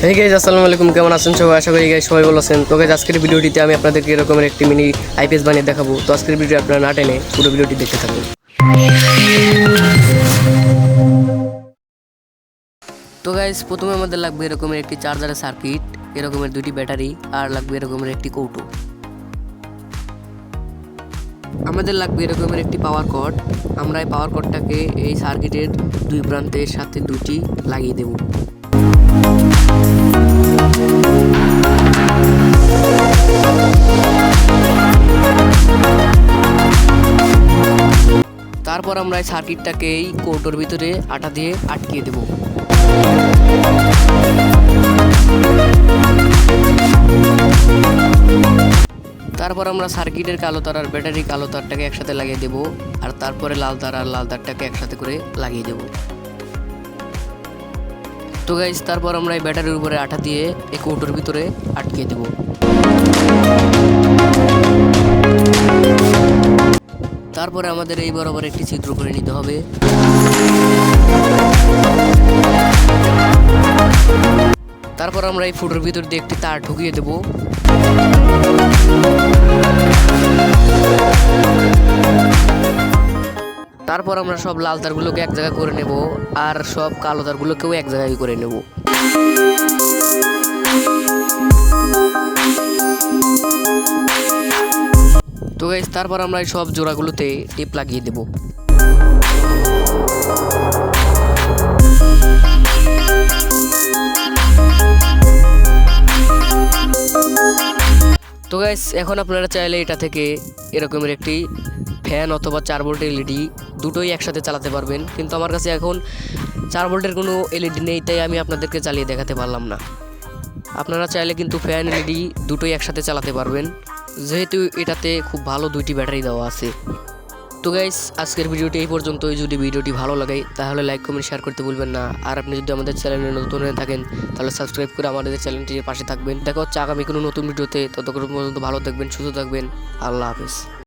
Hey guys, আসসালামু আলাইকুম। কেমন আছেন সবাই? আশা করি গাইস সবাই ভালো আছেন। তো গাইস, আজকের ভিডিওটিতে আমি আপনাদেরকে এরকমের একটি মিনি আইপিএস বানিয়ে দেখাবো। তো আজকের ভিডিও আপনারা না টেনে পুরো ভিডিওটি দেখতে থাকুন। তো গাইস, প্রথমে আমাদের লাগবে এরকমের একটি চার্জারের সার্কিট, এরকমের দুটি ব্যাটারি, আর লাগবে এরকমের একটি কৌটো। আমাদের লাগবে এরকমের একটি পাওয়ার কর্ড। আমরা এই পাওয়ার কর্ডটাকে এই সার্কিটের দুই প্রান্তের সাথে দুটি লাগিয়ে দেব। তারপর আমরা এই সার্কিটটাকে এই কৌটোর ভিতরে আটা দিয়ে আটকিয়ে দেব। তারপর আমরা সার্কিটের কালো তার আর ব্যাটারি কালো তারটাকে একসাথে লাগিয়ে দেব, আর তারপরে লাল তার আর লাল তারটাকে একসাথে করে লাগিয়ে দেব। তো গাইস, তারপর আমরা এই ব্যাটারির উপরে আটা দিয়ে এই কৌটোর ভিতরে আটকিয়ে দেব। তারপরে আমাদের এই বরাবর একটি ছিদ্র করে নিতে হবে। তারপর আমরা এই ফুটোর ভিতর দিয়ে একটি তার ঢুকিয়ে দেব। তারপর আমরা সব লাল তারগুলোকে এক জায়গায় করে নেব, আর সব কালো তারগুলোকেও এক জায়গায় করে নেব। তো গাইস, তারপর আমরা এই সব জোড়াগুলোতে টেপ লাগিয়ে দেব। তো গাইস, এখন আপনারা চাইলে এটা থেকে এরকমের একটি ফ্যান অথবা 4 ভোল্টের এলইডি দুটোই একসাথে চালাতে পারবেন, কিন্তু আমার কাছে এখন 4 ভোল্টের কোনো এলইডি নেই, তাই আমি আপনাদেরকে চালিয়ে দেখাতে পারলাম না। আপনারা চাইলে কিন্তু ফ্যান এলইডি দুটোই একসাথে চালাতে পারবেন, যেহেতু এটাতে খুব ভালো দুইটি ব্যাটারি দেওয়া আছে। তো গাইস, আজকের ভিডিওটি এই পর্যন্তই। যদি ভিডিওটি ভালো লাগে তাহলে লাইক কমেন্ট শেয়ার করতে ভুলবেন না, আর আপনি যদি আমাদের চ্যানেলে নতুন হয়ে থাকেন তাহলে সাবস্ক্রাইব করে আমাদের চ্যানেলটির পাশে থাকবেন। দেখা হচ্ছে আগামী কোনো নতুন ভিডিওতে। ততক্ষণ পর্যন্ত ভালো থাকবেন, সুস্থ থাকবেন। আল্লাহ হাফেজ।